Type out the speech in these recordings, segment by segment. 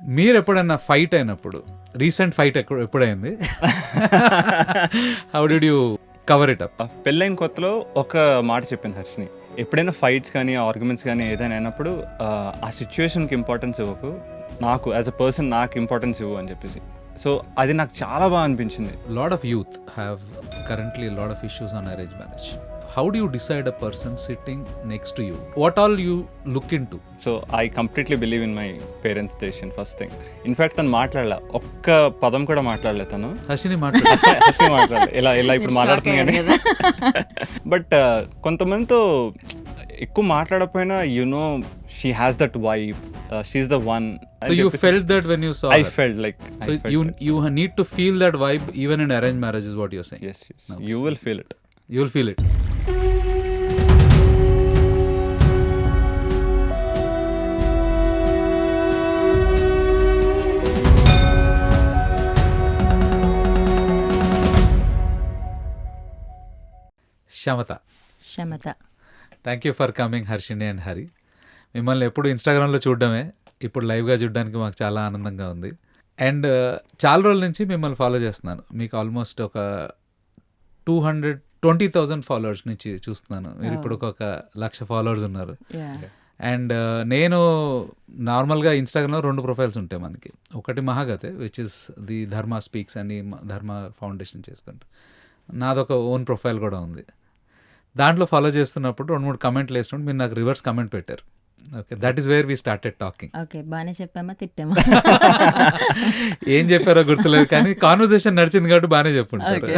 మీరు ఎప్పుడైనా ఫైట్ అయినప్పుడు, రీసెంట్ ఫైట్ ఎప్పుడైంది, how did you cover it up? పెళ్ళైన కొత్తలో ఒక మాట చెప్పింది హర్షిని, ఎప్పుడైనా ఫైట్స్ కానీ ఆర్గ్యుమెంట్స్ కానీ ఏదైనా అయినప్పుడు ఆ సిచ్యువేషన్కి ఇంపార్టెన్స్ ఇవ్వకు, నాకు యాజ్ అ పర్సన్ నాకు ఇంపార్టెన్స్ ఇవ్వు అని చెప్పేసి. సో అది నాకు చాలా బాగా అనిపించింది. Lot of youth have currently a lot of issues on arranged marriage. How do you decide a person sitting next to you? What all you look into? So I completely believe in my parents decision first thing. In fact తను మాట్లాడలే, ఒక్క పదం కూడా మాట్లాడలే తను. హర్షిని మాట్లాడు. హర్షిని మాట్లాడలే, ఇలా ఇప్పుడు మాట్లాడుతుంది కానీ. బట్ కొంతమందితో ఎక్కువ మాట్లాడకపోయినా she has that vibe, she's the one. So you felt that when you saw I her? felt like So you need to feel that vibe even in arranged marriage is what you're saying? yes, you will feel it. You will feel it. శమత. Thank you for coming Harshini and Hari. మిమ్మల్ని ఎప్పుడు ఇన్స్టాగ్రామ్లో చూడడమే, ఇప్పుడు లైవ్గా చూడడానికి మాకు చాలా ఆనందంగా ఉంది. అండ్ చాలా రోజుల నుంచి మిమ్మల్ని ఫాలో చేస్తున్నాను. మీకు ఆల్మోస్ట్ ఒక 220,000 ఫాలోవర్స్ నుంచి చూస్తున్నాను. మీరు ఇప్పుడు ఒక 1,00,000 ఫాలోవర్స్ ఉన్నారు. అండ్ నేను నార్మల్గా ఇన్స్టాగ్రామ్లో 2 ప్రొఫైల్స్ ఉంటాయి మనకి. ఒకటి మహాగతే విచ్ ఇస్ ది ధర్మ స్పీక్స్ అని ధర్మ ఫౌండేషన్ చేస్తుంటే, నాదొక ఓన్ ప్రొఫైల్ కూడా ఉంది. దాంట్లో ఫాలో చేస్తున్నప్పుడు 2-3 కమెంట్లు వేసినప్పుడు మీరు నాకు రివర్స్ కమెంట్ పెట్టారు. Okay, that is where we started talking. Okay, బాగానే చెప్పామా తిట్టామా? ఏం చెప్పారో గుర్తులేదు కానీ కాన్వర్జేషన్ నడిచింది కాబట్టి బాగానే చెప్పుంటారు.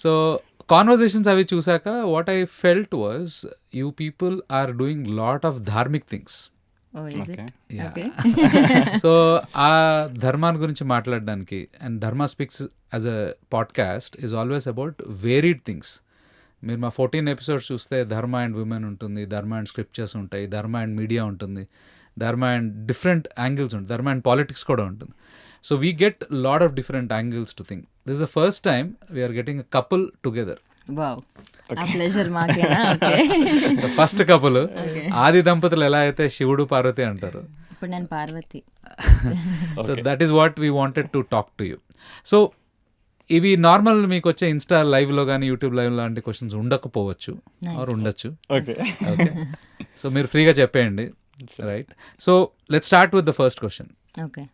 సో కాన్వర్జేషన్స్ అవి చూసాక what I felt was you people are doing lot of dharmik things. So ఆ ధర్మాన్ని గురించి మాట్లాడడానికి, and Dharma speaks as a podcast is always about varied things. మీరు మా 14 ఎపిసోడ్స్ చూస్తే ధర్మ అండ్ విమెన్ ఉంటుంది, ధర్మ అండ్ స్క్రిప్చర్స్ ఉంటాయి, ధర్మ అండ్ మీడియా ఉంటుంది, ధర్మ అండ్ డిఫరెంట్ యాంగిల్స్ ఉంటుంది, ధర్మ అండ్ పాలిటిక్స్ కూడా ఉంటుంది. So we get lot of different angles to think. This is the first time we're getting a couple together. Wow, ఆ ప్లెజర్ మాకేనా? Okay, first couple. ఆది దంపతులు ఎలా అయితే శివుడు పార్వతి అంటారు, ఇప్పుడు నేను Parvati. So that is what we wanted to talk to you. So ఇవి నార్మల్ మీకు వచ్చే ఇన్స్టా లైవ్లో కానీ యూట్యూబ్ లైవ్ లాంటి క్వశ్చన్స్ ఉండకపోవచ్చు, ఆర్ ఉండొచ్చు. ఓకే, సో మీరు ఫ్రీగా చెప్పేయండి, right? So let's start with the first question. Okay,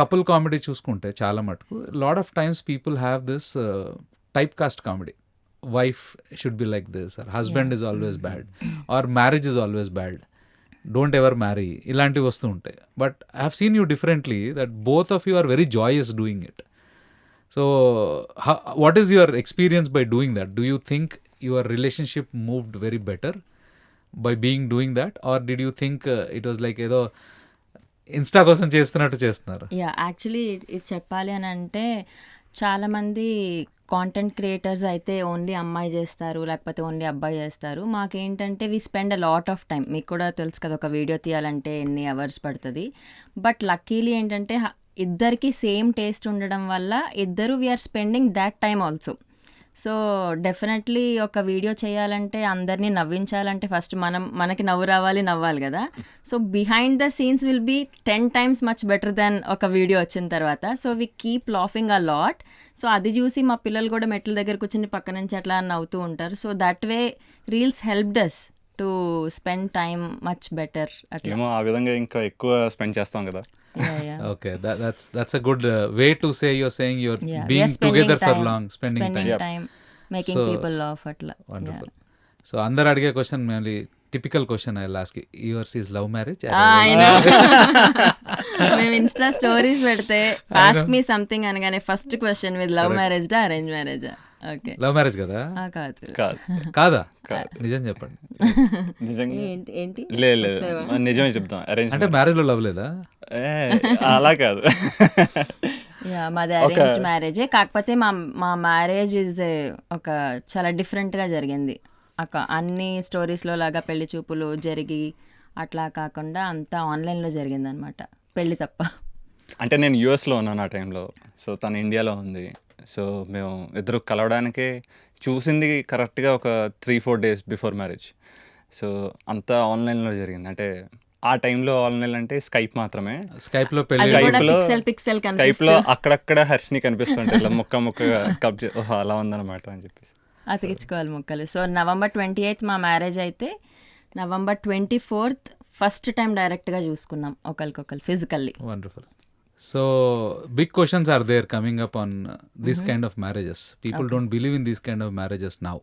couple comedy చూసుకుంటే చాలా మటుకు lot of times people have this typecast comedy. Wife should be like this, or husband is always bad, or marriage is always bad, don't ever marry, ఇలాంటివి వస్తూ ఉంటాయి. But I have seen you differently, that both of you are very joyous doing it. So, what is your experience by doing that? Do you think your relationship moved very better by doing that? Or did you think it was like ఏదో Insta కోసం చేస్తున్నట్టు చేస్తున్నారు? Actually ఇది చెప్పాలి అని అంటే, చాలామంది content creators అయితే ఓన్లీ అమ్మాయి చేస్తారు, లేకపోతే ఓన్లీ అబ్బాయి చేస్తారు. మాకేంటంటే we spend a lot of time. మీకు కూడా తెలుసు కదా, ఒక వీడియో తీయాలంటే ఎన్ని అవర్స్ పడుతుంది. బట్ లక్కీలీ ఏంటంటే ఇద్దరికి సేమ్ టేస్ట్ ఉండడం వల్ల ఇద్దరు we are spending that time also. So definitely ఒక వీడియో చేయాలంటే, అందరినీ నవ్వించాలంటే ఫస్ట్ మనకి నవ్వాలి కదా. So behind the scenes will be 10 times much better than ఒక వీడియో వచ్చిన తర్వాత. So we keep laughing a lot. So అది చూసి మా పిల్లలు కూడా మెట్ల దగ్గర కూర్చుని పక్క నుంచి అట్లా నవ్వుతూ ఉంటారు. So that way reels helped us to spend time much better. ఏమో ఆ విధంగా ఇంకా ఎక్కువ స్పెండ్ చేస్తాం కదా. Okay, that's a good way to say you're saying you're being together for long, spending time, making people laugh atla. Wonderful. So అందరు అడిగే question మళ్ళీ typical question I last, yours is love marriage? మేము Insta stories పెడితే ask me something అనగానే first question with love marriage డా arrange మ్యారేజా? Okay, love marriage కదా? కాదా? నిజం చెప్పండి. ఏంటి? లేదు, నిజమే చెప్తాం. అరేంజ్ అంటే మ్యారేజ్ లో లవ్ లేదా? అలా కాదు. మాది అరేంజ్డ్ మ్యారేజే. కాకపోతే మా మ్యారేజ్ ఇస్ ఒక చాలా డిఫరెంట్గా జరిగింది. అన్ని స్టోరీస్లో లాగా పెళ్లి చూపులు జరిగి అట్లా కాకుండా అంతా ఆన్లైన్లో జరిగింది అనమాట, పెళ్ళి తప్ప. అంటే నేను యూఎస్లో ఉన్నాను ఆ టైంలో, సో తను ఇండియాలో ఉంది. సో మేము ఇద్దరు కలవడానికే చూసింది కరెక్ట్గా ఒక 3-4 days బిఫోర్ మ్యారేజ్. సో అంతా ఆన్లైన్లో జరిగింది. అంటే ఆ టైంలో ఆన్లైన్ అంటే స్కైప్ మాత్రమే. స్కైప్ లో అది పెళ్లి కూడా స్కైప్లో పిక్సెల్ స్కైప్లో కనిపిస్తూ అక్కడక్కడ హర్షిని కనిపిస్తుంటాయి ఇట్లా ముక్కగా ఓహో అలా ఉందన్నమాట అని చెప్పేసి. అతికించుకోవాలి ముక్కలు. సో November 28th మా మ్యారేజ్ అయితే November 24th ఫస్ట్ టైం డైరెక్ట్గా చూసుకున్నాం ఒకరికొకరు physically. Wonderful. So big questions are there coming up on this kind of marriages. People don't believe in these kind of marriages now.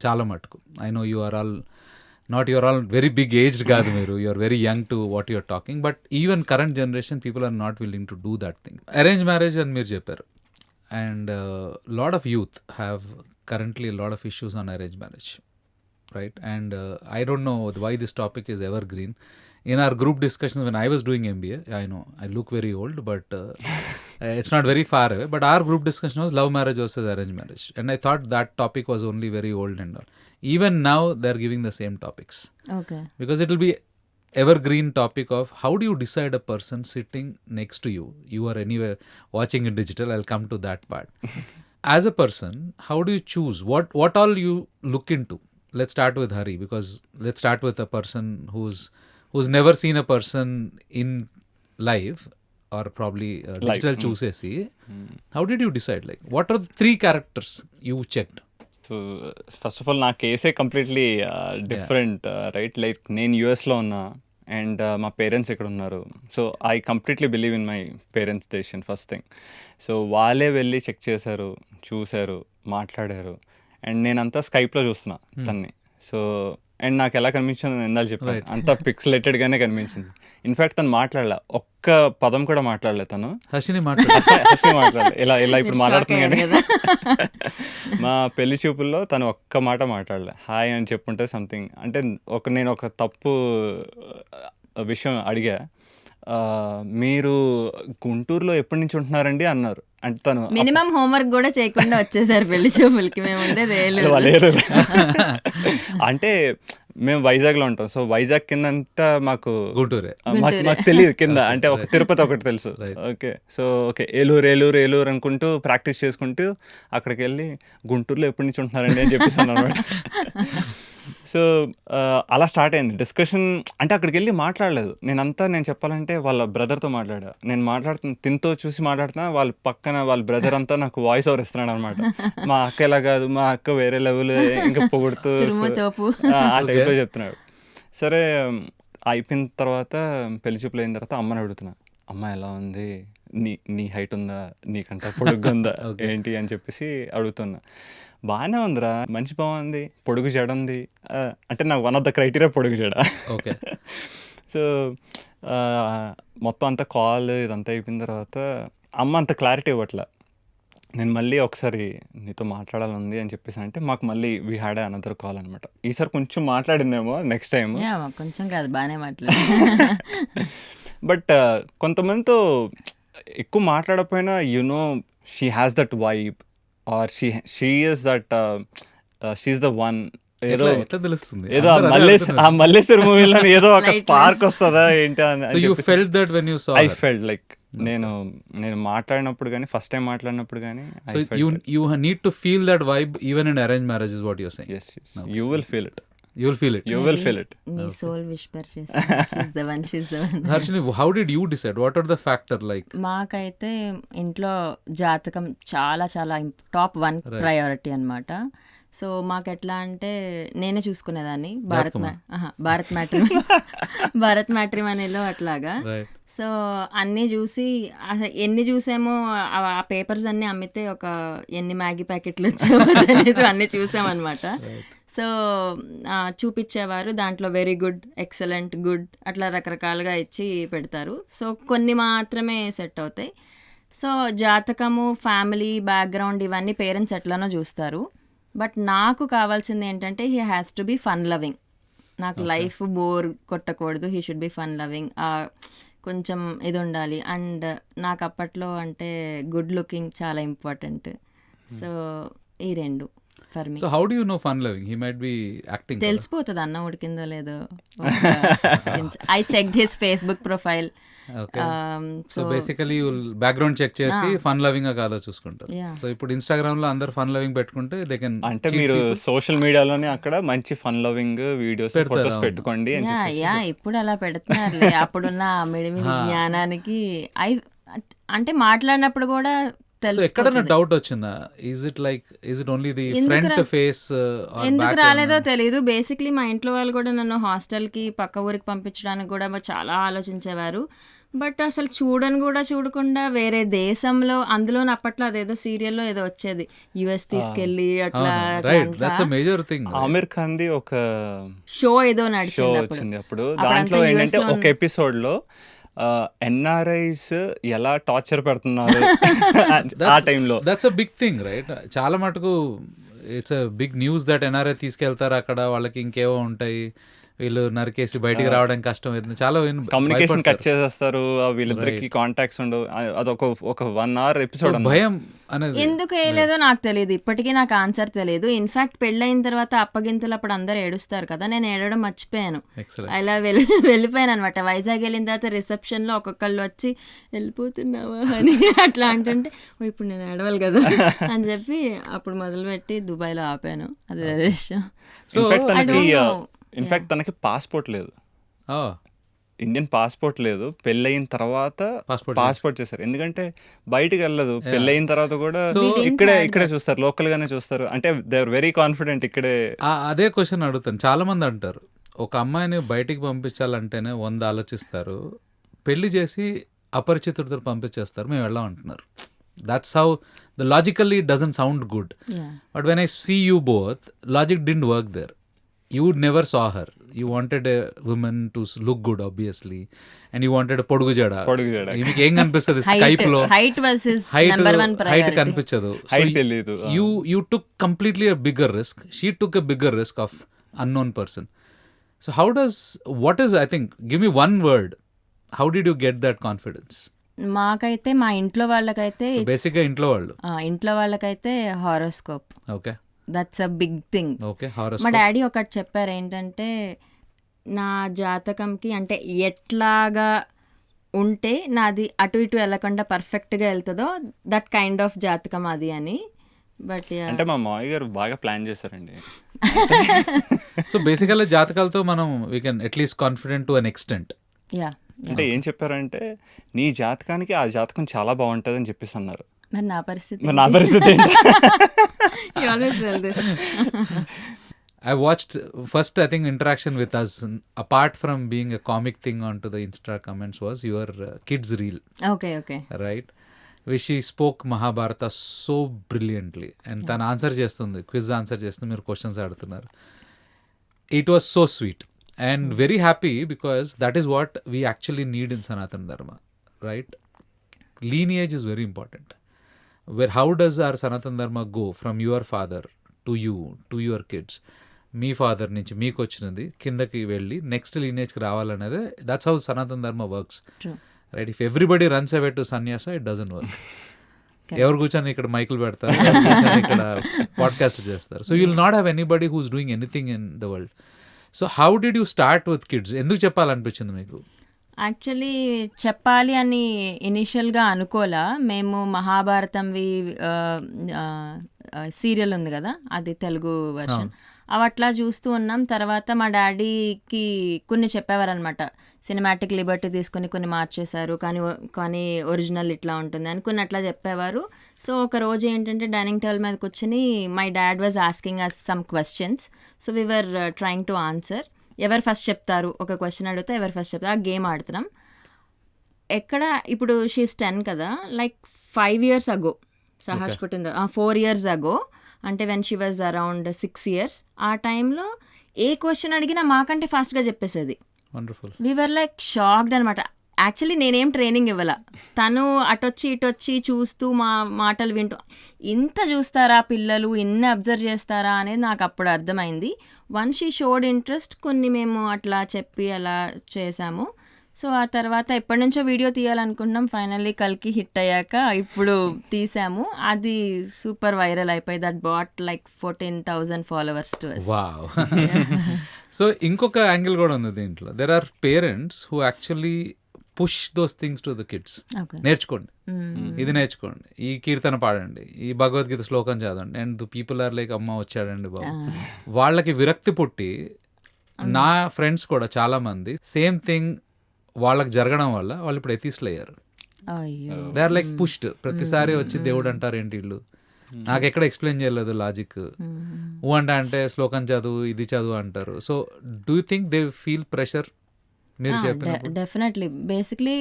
చాలా మటుకు I know you are all very big aged కాదు మీరు, you are very young to what you are talking, but even current generation people are not willing to do that thing. Arrange marriage అని మీరు చెప్పారు, and lot of youth have currently lot of issues on arrange marriage, right? And I don't know why this topic is evergreen. In our group discussions when I was doing MBA, I know I look very old, but it's not very far away, but our group discussion was love marriage versus arranged marriage, and I thought that topic was only very old and all. Even now they're giving the same topics, okay. because it will be evergreen topic of how do you decide a person sitting next to you. You are anywhere watching in digital, I'll come to that part. As a person, how do you choose what all you look into? Let's start with Hari, because let's start with a person who's never seen a person in live or probably digital choosesi. How did you decide, like what are the 3 characters you checked? So first of all నా కేసే completely different, right? Like నేను యూఎస్లో ఉన్నా and మా parents ఇక్కడ ఉన్నారు. So I completely believe in my parents decision first thing. So వాళ్ళే వెళ్ళి చెక్ చేశారు, చూశారు, మాట్లాడారు, అండ్ నేనంతా స్కైప్లో చూస్తున్నా తన్ని. సో అండ్ నాకు ఎలా కనిపించింది నేను ఎందాలు చెప్పాను, అంతా పిక్సలేటెడ్గానే కనిపించింది. ఇన్ఫ్యాక్ట్ తను మాట్లాడలే, ఒక్క పదం కూడా మాట్లాడలే తను. హర్షిని మాట్లాడలే ఇలా ఇప్పుడు మాట్లాడుతుంది కానీ కదా. మా పెళ్లి చూపుల్లో తను ఒక్క మాట మాట్లాడలే. హాయ్ అని చెప్పుంటే సంథింగ్ అంటే నేను ఒక తప్పు విషయం అడిగా. మీరు గుంటూరులో ఎప్పటి నుంచి ఉంటున్నారండి అన్నారు. అంటే తను మినిమం హోంవర్క్ కూడా చేయకుండా వచ్చేసారు పెళ్లి చూపులకి. మేము ఉండేది లేరు అంటే మేము వైజాగ్లో ఉంటాం. సో వైజాగ్ కింద అంతా మాకు గుంటూరే, మాకు తెలియదు కింద అంటే ఒక తిరుపతి ఒకటి తెలుసు. ఓకే, సో ఓకే ఏలూరు అనుకుంటూ ప్రాక్టీస్ చేసుకుంటూ అక్కడికి వెళ్ళి గుంటూరులో ఎప్పటి నుంచి ఉంటున్నారండి అని చెప్పేసాను అనమాట. సో అలా స్టార్ట్ అయింది డిస్కషన్. అంటే అక్కడికి వెళ్ళి మాట్లాడలేదు నేను చెప్పాలంటే వాళ్ళ బ్రదర్తో మాట్లాడా. నేను తినతో చూసి మాట్లాడుతున్నా, వాళ్ళ పక్కన వాళ్ళ బ్రదర్ అంతా నాకు వాయిస్ ఓవర్ ఇస్తున్నాడు అనమాట. మా అక్క ఎలా కాదు, మా అక్క వేరే లెవెల్, ఇంకా పొగుడుతూ ఆ టైప్లో చెప్తున్నాడు. సరే అయిపోయిన తర్వాత పెళ్లి చూపులు అయిన తర్వాత అమ్మని అడుగుతున్నా, అమ్మ ఎలా ఉంది, నీ హైట్ ఉందా, నీకంటే పొడుగ్గా ఉందా ఏంటి అని చెప్పేసి అడుగుతున్నా. బాగానే ఉందిరా, మంచి బాగుంది, పొడుగు జడ ఉంది అంటే నాకు వన్ ఆఫ్ ద క్రైటీరియా పొడుగు జడ. ఓకే. సో మొత్తం అంతా కాల్ ఇదంతా అయిపోయిన తర్వాత అమ్మ అంత క్లారిటీ ఇవ్వట్లే. నేను మళ్ళీ ఒకసారి నీతో మాట్లాడాలని అని చెప్పేసి అంటే మాకు మళ్ళీ వీ హ్యాడ్ అనదర్ కాల్ అనమాట. ఈసారి కొంచెం మాట్లాడిందేమో నెక్స్ట్ టైం, కొంచెం కాదు బాగానే మాట్లాడు. బట్ కొంతమందితో ఎక్కువ మాట్లాడకపోయినా you know she has that vibe or she is that she's the one. ఏదో తెలుస్తుంది, ఏదో మల్లేశ్వర్ మూవీలో ఏదో ఒక స్పార్క్ వస్తుందా ఏంటి అని. ఐ ఫెల్ట్ లైక్ నేను మాట్లాడినప్పుడు కానీ ఫస్ట్ టైం మాట్లాడినప్పుడు కానీ you need to feel that vibe even in arranged marriage is what you're saying. Yes. You will feel it. You will feel it. నీ సోల్ విస్పర్ చేసి she's the one. Harshini, how did you decide? What are the factor like? మాకైతే ఇంట్లో జాతకం చాలా చాలా top 1 priority అన్నమాట. So మాకు ఎట్లా అంటే నేనే చూసుకునేదాన్ని భారత్ మ్యాట్రిమనీలో అట్లాగా. సో అన్నీ చూసి ఎన్ని చూసామో ఆ పేపర్స్ అన్నీ అమ్మితే ఒక ఎన్ని మ్యాగీ ప్యాకెట్లు వచ్చావో అనేది అన్నీ చూసామన్నమాట. సో చూపించేవారు, దాంట్లో వెరీ గుడ్, ఎక్సలెంట్, గుడ్ అట్లా రకరకాలుగా ఇచ్చి పెడతారు. సో కొన్ని మాత్రమే సెట్ అవుతాయి. సో జాతకము, ఫ్యామిలీ బ్యాక్గ్రౌండ్ ఇవన్నీ పేరెంట్స్ ఎట్లానో చూస్తారు. బట్ నాకు కావాల్సింది ఏంటంటే he has to be fun loving. నాకు లైఫ్ బోర్ కొట్టకూడదు, he should be fun loving, కొంచెం ఇది ఉండాలి. అండ్ నాకు అప్పట్లో అంటే గుడ్ లుకింగ్ చాలా ఇంపార్టెంట్. సో ఈ 2. For me. So how do you know fun loving? He might be acting. తెలిసిపోతుంది అన్నం ఉడికిందో లేదో. I checked his Facebook profile. Okay. So basically background check చేసి ఫన్ లవింగ్ కాదో చూసుకుంటారు. సో ఇప్పుడు ఇన్స్టాగ్రామ్ లో అందరు ఫన్ లవింగ్ పెట్టుకుంటే దే కెన్, అంటే మీరు సోషల్ మీడియాలోనే అక్కడ మంచి ఫన్ లవింగ్ వీడియోస్ ఫోటోస్ పెట్టుకోండి అని యా ఇప్పుడు అలా పెడుతున్నారు. అప్పుడున్న మిడిమిడి జ్ఞానానికి అంటే మాట్లాడినప్పుడు కూడా సో ఎక్కడన్నా డౌట్ వచ్చిందా? Is it only the front face? ఎందుకు రాలేదో తెలియదు. బేసిక్లీ మా ఇంట్లో వాళ్ళు కూడా నన్ను హాస్టల్కి పక్క ఊరికి పంపించడానికి కూడా చాలా ఆలోచించేవారు. బట్ అసలు చూడకుండా వేరే దేశంలో, అందులో అప్పట్లో అదేదో సీరియల్లో ఏదో వచ్చేది, యుఎస్ తీసుకెళ్ళి అట్లా ఆమిర్ ఖాన్ ది ఒక షో ఏదో షో వచ్చింది అప్పుడు. దాంట్లో ఏంటంటే ఒక ఎపిసోడ్ లో ఎన్ఆర్ఐస్ ఎలా టార్చర్ పెడుతున్నారు ఆ టైంలో. That's a big thing right. చాలా మటుకు it's a big news that NRI తీసుకెళ్తారు అక్కడ, వాళ్ళకి ఇంకేవో ఉంటాయి, వీళ్ళు నరికేసి బయటికి రావడం కష్టం అవుతుంది, చాలా కమ్యూనికేషన్ కట్ చేసేస్తారు, వీళ్ళిద్దరికి కాంటాక్ట్స్ ఉండవు. అదొక 1 hour ఎపిసోడ్. భయం అనేది ఎందుకు వేయలేదో నాకు తెలియదు, ఇప్పటికీ నాకు ఆన్సర్ తెలియదు. ఇన్ఫాక్ట్ పెళ్ళైన తర్వాత అప్పగింతలు అప్పుడు అందరు ఏడుస్తారు కదా, నేను ఏడవడం మర్చిపోయాను. అలా వెళ్ళిపోయాను అనమాట. వైజాగ్ వెళ్ళిన తర్వాత రిసెప్షన్లో ఒక్కొక్కళ్ళు వచ్చి వెళ్ళిపోతున్నావా అని అట్లా అంటుంటే ఇప్పుడు నేను ఏడవాలి కదా అని చెప్పి అప్పుడు మొదలుపెట్టి దుబాయ్లో ఆపాను. అది వేరే విషయం. ఇన్ఫాక్ట్ తనకి పాస్పోర్ట్ లేదు, ఇండియన్ పాస్పోర్ట్ లేదు. పెళ్ళయిన తర్వాత పాస్పోర్ట్ చేశారు, ఎందుకంటే బయటికి వెళ్ళదు. పెళ్ళయిన తర్వాత కూడా ఇక్కడే చూస్తారు, లోకల్ గానే చూస్తారు. అంటే దే ఆర్ వెరీ కాన్ఫిడెంట్ ఇక్కడే. అదే క్వశ్చన్ అడుగుతాను. చాలా మంది అంటారు ఒక అమ్మాయిని బయటికి పంపించాలంటేనే 100 ఆలోచిస్తారు, పెళ్లి చేసి అపరిచితుడితో పంపించేస్తారు, మేము వెళ్ళాం అంటున్నారు. That's how the logically it doesn't sound good. But when I see you both, logic didn't work there. You never saw her. You wanted a woman to look good, obviously, and you wanted a పొడుగు జడ. మీకు ఏం కనిపిస్తుంది Skype లో? Height కనిపించదు. You took completely a bigger risk. She took a bigger risk of unknown person. So what is, I think, give me one word, how did you get that confidence? మాకైతే మా ఇంట్లో వాళ్ళకైతే బేసిక్గా ఇంట్లో వాళ్ళకైతే horoscope. Okay, that's a big thing. Okay, మా daddy ఒకటి చెప్పారు ఏంటంటే, నా జాతకంకి అంటే ఎట్లాగా ఉంటే నాది అటు ఇటు వెళ్ళకుండా పర్ఫెక్ట్గా వెళ్తుందో దట్ కైండ్ ఆఫ్ జాతకం అది అని. బట్ అంటే మా మామయ్య గారు బాగా ప్లాన్ చేశారండి. సో బేసికల్లీ జాతకాలతో మనం we can at least confident to an extent. Yeah, అంటే ఏం చెప్పారంటే, నీ జాతకానికి ఆ జాతకం చాలా బాగుంటుంది అని చెప్పేసి అన్నారు. మరి నా పరిస్థితి I watched first, I think, interaction with us, apart from being a comic thing onto the Insta comments, was your kids reel. Okay. Right? Which she spoke Mahabharata so brilliantly. And tan answer చేస్తుంది, quiz answer చేస్తుంది, మీరు questions అడుగుతున్నారు. It was so sweet and very happy, because that is what we actually need in Sanatana Dharma, right? Lineage is very important. Where how does our Sanatana Dharma go from your father to you, to your kids? మీ father నుంచి మీకు వచ్చినది కిందకి వెళ్ళి next లీనేజ్కి రావాలనేది, that's how Sanatana Dharma works, right? If everybody runs away to sanyasa, it doesn't work. ఎవరు కూర్చొని ఇక్కడ మైకులు పెడతారు, ఇక్కడ పాడ్కాస్ట్ చేస్తారు. So you will not have anybody who's doing anything in the world. So how did you start with kids? ఎందుకు చెప్పాలనిపించింది మీకు? యాక్చువల్లీ చెప్పాలి అని ఇనిషియల్గా అనుకోలా. మేము మహాభారతంవి సీరియల్ ఉంది కదా, అది తెలుగు వర్షన్, అవి అట్లా చూస్తూ ఉన్నాం. తర్వాత మా డాడీకి కొన్ని చెప్పేవారనమాట, సినిమాటిక్ లిబర్టీ తీసుకుని కొన్ని మార్చేశారు, కానీ ఒరిజినల్ ఇట్లా ఉంటుంది అని కొన్ని అట్లా చెప్పేవారు. సో ఒక రోజు ఏంటంటే డైనింగ్ టేబుల్ మీద కూర్చొని my dad was asking us some questions. So we were trying to answer. ఎవరు ఫస్ట్ చెప్తారు, ఒక క్వశ్చన్ అడిగితే ఎవరు ఫస్ట్ చెప్తారు, ఆ గేమ్ ఆడుతున్నాం. ఎక్కడ ఇప్పుడు షీస్ 10 కదా, లైక్ 5 years ago సహాష్ పుట్టింది, 4 years ago, అంటే when she was around 6 years, ఆ టైంలో ఏ క్వశ్చన్ అడిగినా మాకంటే ఫాస్ట్గా చెప్పేసేది. వీ వర్ లైక్ షాక్డ్ అనమాట. యాక్చువల్లీ నేనేం ట్రైనింగ్ ఇవ్వాల, తను అటొచ్చి ఇటొచ్చి చూస్తూ మా మాటలు వింటూ, ఇంత చూస్తారా పిల్లలు, ఇన్ని అబ్జర్వ్ చేస్తారా అనేది నాకు అప్పుడు అర్థమైంది. వన్స్ షీ షోడ్ ఇంట్రెస్ట్, కొన్ని మేము అట్లా చెప్పి అలా చేసాము. సో ఆ తర్వాత ఎప్పటి నుంచో వీడియో తీయాలనుకుంటున్నాం, ఫైనల్లీ కల్కి హిట్ అయ్యాక ఇప్పుడు తీసాము. అది సూపర్ వైరల్ అయిపోయి that bot like 14,000 followers to us. Wow. So ఇంకొక యాంగిల్ కూడా ఉంది దీంట్లో. There are parents who actually push those things to the kids. Okay. నేర్చుకోండి, ఇది నేర్చుకోండి, ఈ కీర్తన పాడండి, ఈ భగవద్గీత శ్లోకం చదవండి, అండ్ పీపుల్ ఆర్ లైక్ అమ్మ వచ్చాడండి బాబు. వాళ్ళకి విరక్తి పుట్టి, నా ఫ్రెండ్స్ కూడా చాలా మంది సేమ్ థింగ్ వాళ్ళకి జరగడం వల్ల వాళ్ళు ఇప్పుడు ఎథిస్ట్లు అయ్యారు. అయ్యో. They are like pushed. ప్రతిసారి వచ్చి దేవుడు అంటారు ఏంటి వీళ్ళు, నాకు ఎక్కడ ఎక్స్ప్లెయిన్ చేయలేదు లాజిక్. ఊ అంటే శ్లోకం చదువు, ఇది చదువు అంటారు. So do you think they feel pressure? మీరు చెప్పినప్పుడు డెఫినెట్లీ. బేసిక్లీ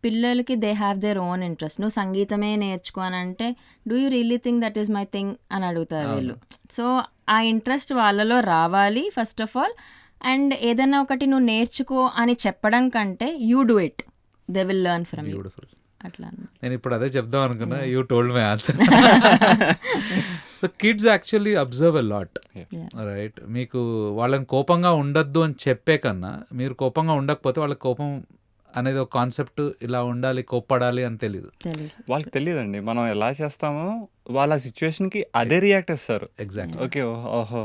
పిల్లలకి they have their own interest. నువ్వు సంగీతమే నేర్చుకో అని అంటే do you really think that is my thing అని అడుగుతారు వీళ్ళు. సో ఆ ఇంట్రెస్ట్ వాళ్ళలో రావాలి ఫస్ట్ ఆఫ్ ఆల్. అండ్ ఏదైనా ఒకటి నువ్వు నేర్చుకో అని చెప్పడం కంటే you do it, they will learn from you. Beautiful. అట్లా నేను ఇప్పుడు అదే చెప్దాం అనుకున్నా, you told my answer. So kids actually observe a lot, right? మీకు వాళ్ళని కోపంగా ఉండొద్దు అని చెప్పే కన్నా, మీరు కోపంగా ఉండకపోతే వాళ్ళకి కోపం అనేది ఒక కాన్సెప్ట్, ఇలా ఉండాలి, కోప్పడాలి అని తెలియదు. వాళ్ళకి తెలియదండి. మనం ఎలా చేస్తామో వాళ్ళ సిచ్యువేషన్కి అదే రియాక్ట్ చేస్తారు. ఎగ్జాక్ట్. ఓకే, ఓహో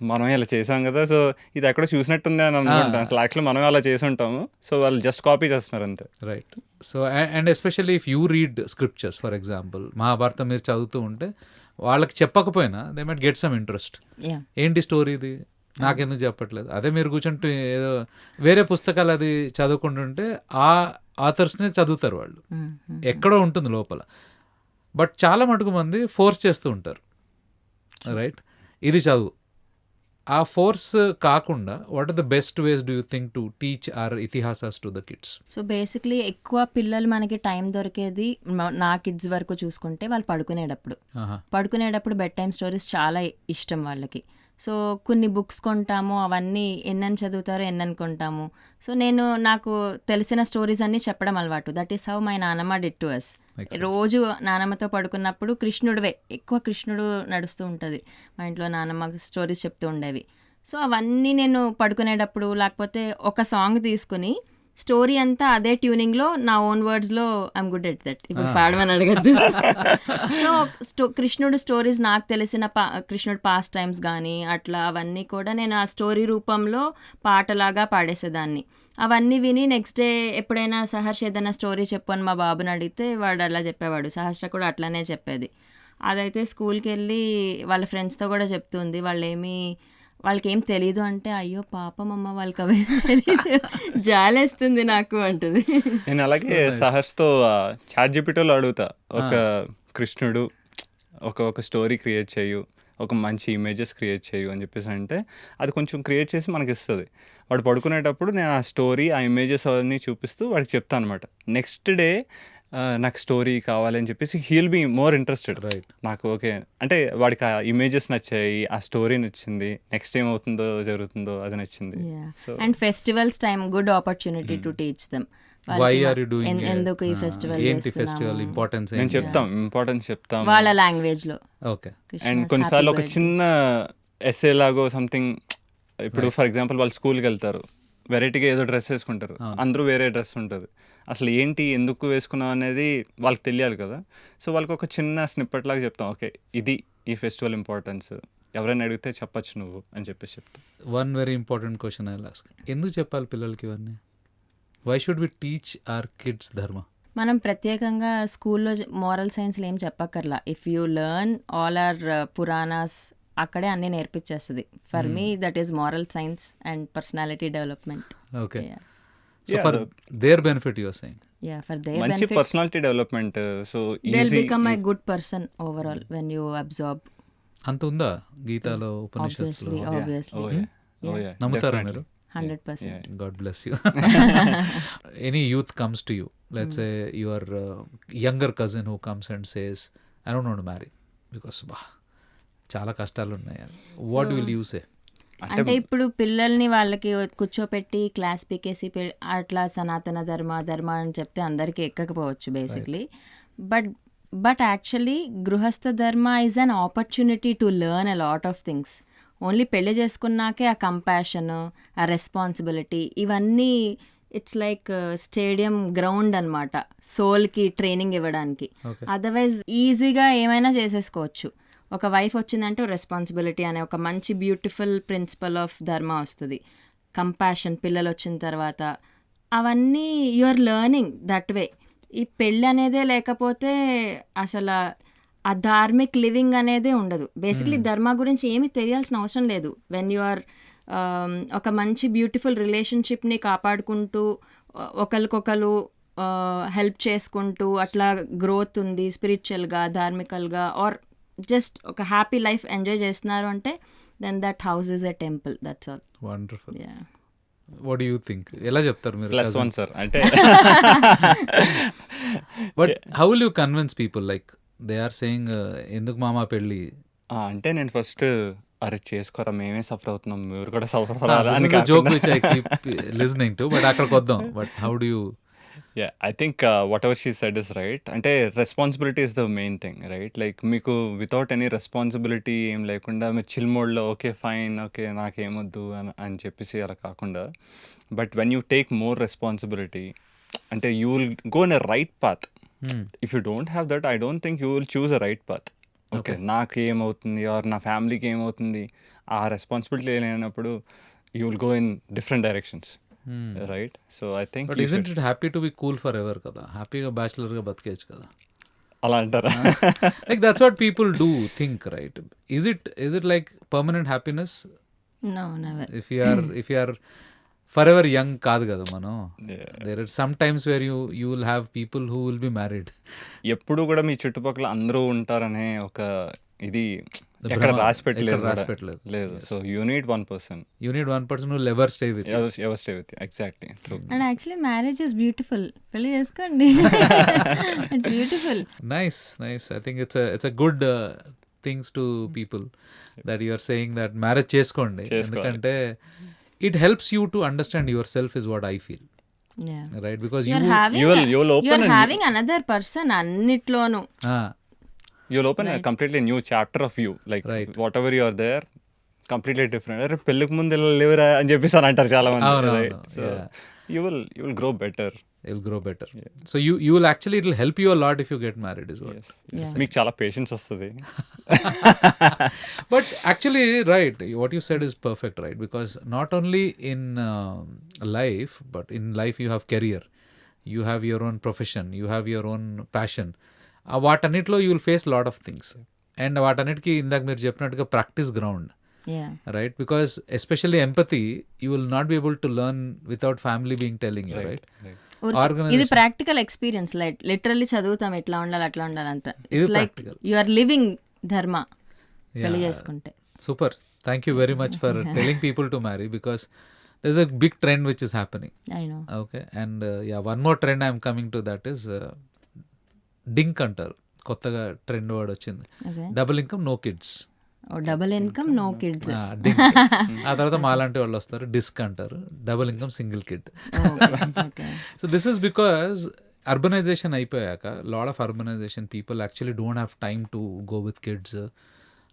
మనం ఇలా చేసాం కదా, సో ఇది ఎక్కడో చూసినట్టుంది అని అనుకుంటాం. అసలు యాక్చువల్లీ మనం అలా చేసి ఉంటాము, సో వాళ్ళు జస్ట్ కాపీ చేస్తున్నారు అంతే. Right. So and especially if you read scriptures, for example Mahabharatam మీరు చదువుతూ ఉంటే వాళ్ళకి చెప్పకపోయినా they might get some interest. ఏంటి స్టోరీ ఇది, నాకెందుకు చెప్పట్లేదు? అదే మీరు కూర్చుంటూ ఏదో వేరే పుస్తకాలు అది చదువుకుంటుంటే ఆ ఆథర్స్ని చదువుతారు వాళ్ళు, ఎక్కడో ఉంటుంది లోపల. బట్ చాలా మటుకు మంది ఫోర్స్ చేస్తూ ఉంటారు, రైట్? ఇది చదువు. ఆ ఫోర్స్ కాకుండా what are the best ways do you think to teach our itihasas to the kids? So basically ఎక్కువ పిల్లలు మనకి టైం దొరికేది నా కిడ్స్ వరకు చూసుకుంటే వాళ్ళు పడుకునేటప్పుడు బెడ్ టైమ్ స్టోరీస్ చాలా ఇష్టం వాళ్ళకి. సో కొన్ని బుక్స్ కొంటాము, అవన్నీ ఎన్నని చదువుతారో ఎన్నని కొంటాము. సో నాకు తెలిసిన స్టోరీస్ అన్నీ చెప్పడం అలవాటు. దట్ ఈస్ హౌ మై నానమ్మ డిడ్ టు us. రోజు నానమ్మతో పడుకున్నప్పుడు ఎక్కువ కృష్ణుడు నడుస్తూ ఉంటుంది మా ఇంట్లో. నానమ్మ స్టోరీస్ చెప్తూ ఉండేవి. సో అవన్నీ నేను పడుకునేటప్పుడు, లేకపోతే ఒక సాంగ్ తీసుకుని స్టోరీ అంతా అదే ట్యూనింగ్లో నా ఓన్ వర్డ్స్లో ఐఎమ్ గుడ్ ఎట్ దట్. ఇప్పుడు పాడమని అడగద్దు. సో కృష్ణుడు స్టోరీస్ నాకు తెలిసిన కృష్ణుడు పాస్ట్ టైమ్స్ కానీ అట్లా అవన్నీ కూడా నేను ఆ స్టోరీ రూపంలో పాటలాగా పాడేసేదాన్ని. అవన్నీ విని నెక్స్ట్ డే ఎప్పుడైనా సహర్ష ఏదైనా స్టోరీ చెప్పు అని మా బాబుని అడిగితే వాడు అలా చెప్పేవాడు. సహర్ష కూడా అట్లానే చెప్పేది. అదైతే స్కూల్కి వెళ్ళి వాళ్ళ ఫ్రెండ్స్తో కూడా చెప్తుంది. వాళ్ళకి ఏం తెలీదు అంటే, అయ్యో పాపం అమ్మ, వాళ్ళకి అవి తెలీదు, జాలేస్తుంది నాకు అంటుంది. నేను అలాగే సహర్ష్తో చాట్‌జిపిటిలో అడుగుతా, ఒక కృష్ణుడు ఒక స్టోరీ క్రియేట్ చేయు, ఒక మంచి ఇమేజెస్ క్రియేట్ చేయు అని చెప్పేసి అంటే అది కొంచెం క్రియేట్ చేసి మనకి ఇస్తుంది. వాడు పడుకునేటప్పుడు నేను ఆ స్టోరీ, ఆ ఇమేజెస్ అవన్నీ చూపిస్తూ వాడికి చెప్తాను అనమాట. నెక్స్ట్ డే నాకు స్టోరీ కావాలి అని చెప్పేసి he'll be more interested. Right. నాకు ఓకే అంటే వాడికి ఆ ఇమేజెస్ నచ్చాయి, ఆ స్టోరీ నచ్చింది, నెక్స్ట్ ఏమవుతుందో జరుగుతుందో అది నచ్చింది. And festivals time good opportunity to teach them. Why are you doing it? ఎందుకు ఈ ఫెస్టివల్ ఏంటి ఫెస్టివల్ ఇంపార్టెన్స్? నేను ఇంపార్టెన్స్ చెప్తాం వాళ్ళ లాంగ్వేజ్ లో. ఓకే. అండ్ కొన్నిసార్లు ఒక చిన్న ఎస్సే లాగో సంథింగ్. ఇప్పుడు ఫర్ ఎగ్జాంపుల్ వాళ్ళు స్కూల్కి వెళ్తారు, వెరైటీగా ఏదో డ్రెస్ వేసుకుంటారు, అందరూ వేరే డ్రెస్ ఉంటుంది. అసలు ఏంటి, ఎందుకు వేసుకున్నాం అనేది వాళ్ళకి తెలియాలి కదా. సో వాళ్ళకి ఒక చిన్న స్నిప్పెట్ లాగా చెప్తాం, ఓకే ఇది ఈ ఫెస్టివల్ ఇంపార్టెన్స్, ఎవరైనా అడిగితే చెప్పచ్చు నువ్వు అని చెప్పేసి చెప్తాం. One very important question I will ask. ఎందుకు చెప్పాలి పిల్లలకి ఇవన్నీ? Why should we teach our kids dharma? మనం ప్రత్యేకంగా స్కూల్లో మోరల్ సైన్స్లో ఏం చెప్పక్కర్లా. If you learn all our Puranas, అక్కడే అన్నీ నేర్పించేస్తుంది. For me that is moral science and personality development. Okay. So for their benefit you are saying? Yeah, for their మంచి benefit personality development. So they will become a good person overall when you absorb. అంత ఉందా గీతాలో, ఉపనిషత్తులో? Obviously నమ్ముతారా మీరు? 100%. God bless you. Any youth comes to you, let's say your younger cousin who comes and says, I don't want to marry because చాలా కష్టాలు ఉన్నాయి. What will you say? అంటే ఇప్పుడు పిల్లల్ని వాళ్ళకి కూర్చోపెట్టి క్లాస్ పీకేసి అట్లా సనాతన ధర్మ అని చెప్తే అందరికీ ఎక్కకపోవచ్చు బేసిక్లీ. బట్ యాక్చువల్లీ గృహస్థ ధర్మ is an opportunity to learn a lot of things. Only పెళ్లి చేసుకున్నాకే ఆ కంపాషన్, ఆ రెస్పాన్సిబిలిటీ ఇవన్నీ ఇట్స్ లైక్ స్టేడియం గ్రౌండ్ అనమాట, సోల్కి ట్రైనింగ్ ఇవ్వడానికి. Okay. అదర్వైజ్ ఈజీగా ఏమైనా చేసేసుకోవచ్చు. ఒక వైఫ్ వచ్చిందంటే రెస్పాన్సిబిలిటీ అనే ఒక మంచి బ్యూటిఫుల్ ప్రిన్సిపల్ ఆఫ్ ధర్మ వస్తుంది. కంపాషన్ పిల్లలు వచ్చిన తర్వాత అవన్నీ you are learning that way. ఈ పెళ్ళి అనేదే లేకపోతే అసలు ఆ ధార్మిక్ లివింగ్ అనేదే ఉండదు. బేసిక్లీ ధర్మ గురించి ఏమీ తెలియాల్సిన అవసరం లేదు. వెన్ యు ఆర్ ఒక మంచి బ్యూటిఫుల్ రిలేషన్షిప్ని కాపాడుకుంటూ ఒకరికొకరు హెల్ప్ చేసుకుంటూ అట్లా గ్రోత్ ఉంది స్పిరిచువల్గా, ధార్మికల్గా, ఆర్ జస్ట్ ఒక హ్యాపీ లైఫ్ ఎంజాయ్ చేస్తున్నారు అంటే then that house is a temple. That's all. Wonderful. Yeah. What do you think? ఎలా చెప్తారు మీరు? +1 సార్. అంటే but how will you convince people like they are saying ఎందుకు మామ పెళ్ళి? అంటే నేను ఫస్ట్ అరే చేసుకోరా, మేమే సఫర్ అవుతున్నాం, మీరు కూడా సఫర్ అవ్వాలా అని joke which I keep listening to, but అక్కడికి వద్దాం. But how do you? Yeah, I think whatever she said is right. అంటే responsibility is the main thing, right? Like మీకు వితౌట్ ఎనీ రెస్పాన్సిబిలిటీ ఏం లేకుండా మీరు chill మోడ్లో okay fine, okay నాకేమొద్దు అని చెప్పేసి అలా కాకుండా, but when you take more responsibility అంటే you will go in a right path. If you don't have that, I don't think you will choose a right path. Okay, నాకు ఏమవుతుంది or నా ఫ్యామిలీకి ఏమవుతుంది, ఆ రెస్పాన్సిబిలిటీ లేనప్పుడు you will go in different directions, right? So I think but isn't it happy to be cool forever కదా? హ్యాపీగా బ్యాచులర్గా బతికేయచ్చు కదా? అలా అంటారా? Like that's what people do think, right? Is it like permanent happiness? No, never. If you are forever young కాదు కదా మనం. There are some times where you will have people who will be married. ఎప్పుడు కూడా మీ చుట్టుపక్కల అందరూ ఉంటారనే ఒక ఇది ఎక్కడ రాసి పెట్టలేదు. లేదు. So you need one person. You need one person who ever stay with. Ever stay with. Exactly, true. And actually marriage is beautiful. పెళ్లి చేసుకోండి. It's beautiful. Nice. I think it's a good things to people that you are saying that marriage చేసుకోండి. ఎందుకంటే it helps you to understand yourself is what I feel, Yeah. right? Because You're you'll open you're having another person అన్నిట్లోనూ. you'll open a completely new chapter of you, like Right. whatever you are there completely different. అరే పెళ్ళికి ముందు ఇలా లేవురా అని చెప్పేసి అని అంటారు చాలా మంది, అవును, right? అవును. So Yeah. you will grow better. You'll grow better. So you will actually, it will help you a lot if you get married is what. Yes. మీకు చాలా పేషెన్స్ వస్తుంది. But actually, right, what you said is perfect, right? Because not only in life, but in life you have career, you have your own profession, you have your own passion. వాటన్నిటిలో you will face lot of things. And వాటన్నిటికి ఇందాక మీరు చెప్పినట్టుగా practice ground, Yeah. right? Because especially empathy, you will not be able to learn without family being telling you, right? ఇది practical experience. Like literally చదువుతాం ఎట్లా ఉండాలి అట్లా ఉండాలి అంత. ఇది it's like practical. You are living dharma పెళ్లి చేసుకుంటే. Super. Thank you very much for telling people to marry, because there's a big trend which is happening. I know. Okay. And one more trend I'm coming to, that is DINK అంటారు. కొత్తగా trend word వచ్చింది. Okay. Double income no kids. Double income no kids. DINK. ఆ తర్వాత మాలాంటి వాళ్ళు వస్తారు, DISK అంటారు, double income single kid. So this is because urbanization అయిపోయాక, lot of urbanization, people actually don't have time to go with kids.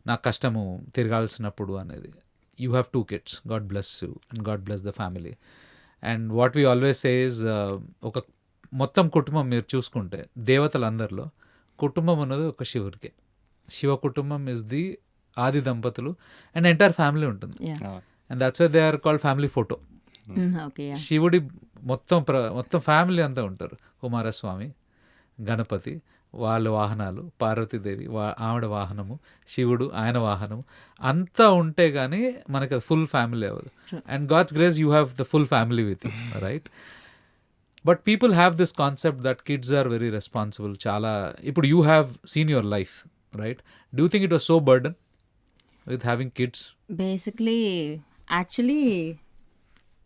నాకు కష్టము తిరగాల్సినప్పుడు అనేది. You have 2 kids, God bless you and God bless the family. And what we always say is, ఒక మొత్తం కుటుంబం మీరు చూసుకుంటే దేవతలందరిలో కుటుంబం ఉన్నది ఒక శివుడికే. శివ కుటుంబం ఇస్ ది ఆది దంపతులు అండ్ ఎంటైర్ ఫ్యామిలీ ఉంటుంది. And that's why they are called family photo. Okay. శివుడి మొత్తం ఫ్యామిలీ అంతా ఉంటారు. కుమారస్వామి, గణపతి, వాళ్ళ వాహనాలు, పార్వతీదేవి ఆవిడ వాహనము, శివుడు ఆయన వాహనము, అంతా ఉంటే కానీ మనకి అది ఫుల్ ఫ్యామిలీ అవ్వదు. And god's grace you have the full family with you, right? But people have this concept that kids are very responsible. చాలా ఇప్పుడు you have seen your life, right? Do you think it was so burden with having kids? Basically actually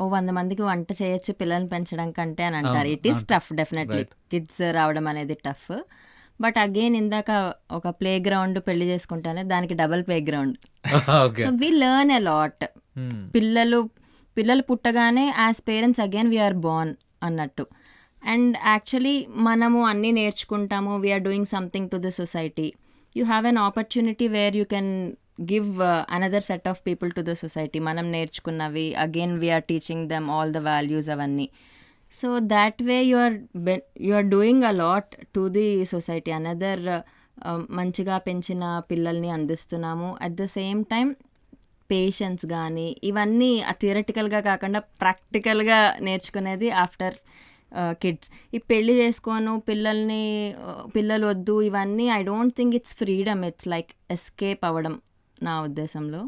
100 మందికి వంట చేయొచ్చు పిల్లల్ని పెంచడం కంటే అని అంటారు. It is tough, definitely kids రావడం అనేది టఫ్. బట్ అగైన్ ఇందాక ఒక ప్లే గ్రౌండ్ పెళ్లి చేసుకుంటానే దానికి double play ground. So we learn a lot. పిల్లలు పుట్టగానే as parents again we're born అన్నట్టు. అండ్ యాక్చువల్లీ మనము అన్నీ నేర్చుకుంటాము, we're doing something to the society. You have an opportunity where you can give another set of people to the society. మనం నేర్చుకున్నవి again we're teaching them all the values అవన్నీ. So that way you are doing a lot to the society. Another మంచిగా పెంచిన పిల్లల్ని అందిస్తున్నాము. At the same time patience కానీ ఇవన్నీ థియరటికల్గా కాకుండా ప్రాక్టికల్గా నేర్చుకునేది ఆఫ్టర్ కిడ్స్. ఈ పెళ్ళి చేసుకోను పిల్లలు వద్దు ఇవన్నీ I don't think it's freedom, it's like escape అవ్వడం నా ఉద్దేశంలో.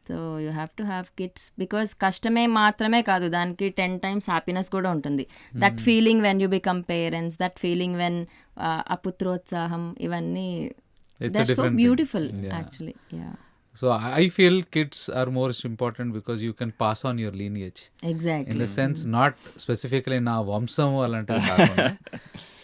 So you have to have kids because కష్టమే మాత్రమే కాదు, దానికి 10 times హ్యాపీనెస్ కూడా ఉంటుంది. That feeling when you become parents, that feeling when అపుత్రోత్సాహం, ఇవన్నీ that's so beautiful actually. Yeah. So I feel kids are more important because you can pass on your lineage. Exactly. In the sense, not specifically na vamsam alantadi kaakunda,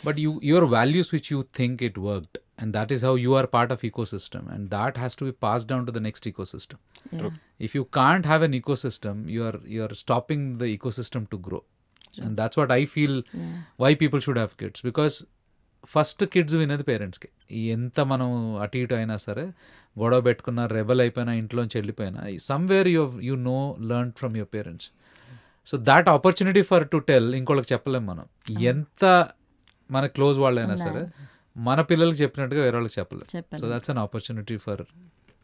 but your values which you think it worked, and that is how you are part of ecosystem, and that has to be passed down to the next ecosystem. Yeah. If you can't have an ecosystem, you are stopping the ecosystem to grow. And that's what I feel why people should have kids, because first kids వినేది పేరెంట్స్కి. ఎంత మనం అటు ఇటు అయినా సరే, గొడవ పెట్టుకున్నా, రెబల్ అయిపోయినా, ఇంట్లోంచి వెళ్ళిపోయినా, somewhere you know learn from your parents. So that opportunity for to tell ఇంకోళ్ళకి చెప్పలేం మనం. ఎంత మన క్లోజ్ వాళ్ళైనా సరే మన పిల్లలకి చెప్పినట్టుగా వేరే వాళ్ళకి చెప్పలేం. So that's an opportunity for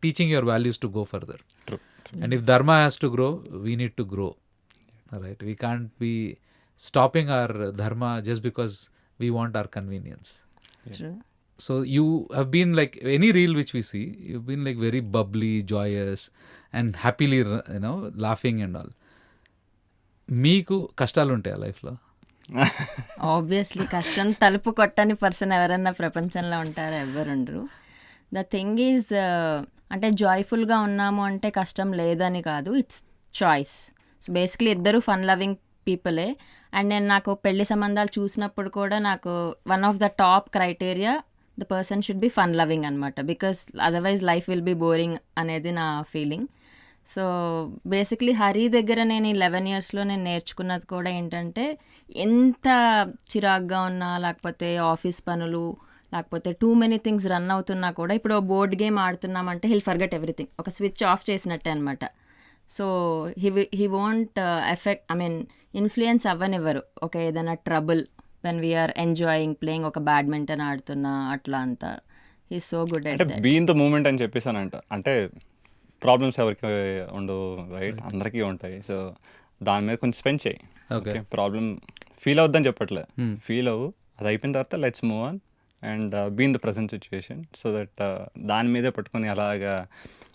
teaching your values to go further. And if dharma has to grow, we need to grow, right? We can't be stopping our dharma just because we want our convenience. True. So you have been like any reel which we see, you've been like very bubbly, joyous and happily, laughing and all. మీకు కష్టాలు ఉంటాయా లైఫ్లో? Obviously కష్టం తలుపు కొట్టని person ఎవరన్నా ప్రపంచంలో ఉంటారా? ఎవరుండరు. ద థింగ్ ఈజ్ అంటే జాయ్ఫుల్గా ఉన్నాము అంటే కష్టం లేదని కాదు, ఇట్స్ చాయిస్. సో బేసిక్లీ ఇద్దరు ఫన్ లవింగ్ పీపులే. అండ్ నేను నాకు పెళ్లి సంబంధాలు చూసినప్పుడు కూడా నాకు one of the top criteria the person should be fun loving అనమాట, because otherwise life will be boring అనేది నా ఫీలింగ్. సో బేసిక్లీ హరి దగ్గర నేను ఈ 11 yearsలో నేను నేర్చుకున్నది కూడా ఏంటంటే, ఎంత చిరాగ్గా ఉన్నా, లేకపోతే ఆఫీస్ పనులు, లేకపోతే టూ మెనీ థింగ్స్ రన్ అవుతున్నా కూడా, ఇప్పుడు బోర్డ్ గేమ్ ఆడుతున్నామంటే హిల్ ఫర్గెట్ ఎవ్రీథింగ్, ఒక స్విచ్ ఆఫ్ చేసినట్టే అనమాట. So he won't affect, I mean influence అవ్వనివ్వరు. ఒక ఏదైనా trouble when we're enjoying playing, ఒక బ్యాడ్మింటన్ ఆడుతున్నా అట్లా అంతా. He so good at that. Be in the moment అని చెప్పేసానంట. అంటే ప్రాబ్లమ్స్ ఎవరికి ఉండవు, రైట్? అందరికీ ఉంటాయి. సో దాని మీద కొంచెం స్పెండ్ చేయి. ఓకే, ప్రాబ్లం ఫీల్ అవుద్దని చెప్పట్లే, ఫీల్ అవ్వు, అది అయిపోయిన తర్వాత let's move on and be in the present situation. So that దాని మీదే పట్టుకొని అలాగా